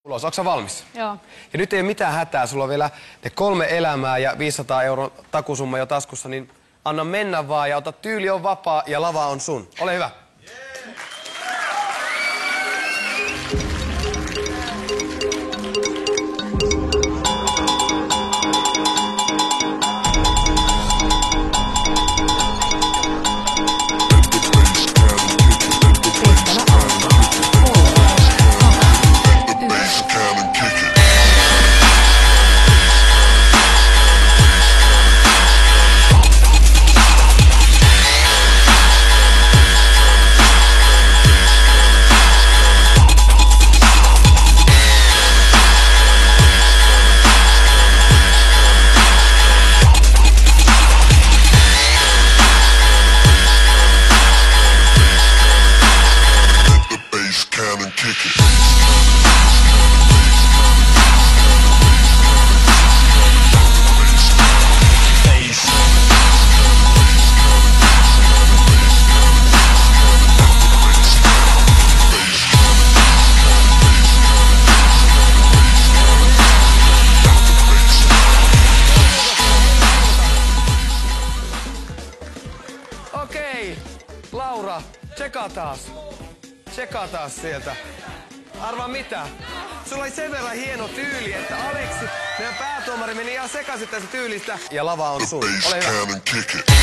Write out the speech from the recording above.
Ulos, onko sä valmis? Joo. Ja nyt ei ole mitään hätää, sulla on vielä ne 3 elämää ja 500 € takusumma jo taskussa, niin anna mennä vaan ja ota, tyyli on vapaa ja lava on sun. Ole hyvä. Okei, Laura, tsekaa taas sieltä. Arvaa mitä? Sulla oli sen verran hieno tyyli, että Aleksi, meidän päätuomari, meni ihan sekaisin tästä tyylistä. Ja lava on sun. Ole hyvä.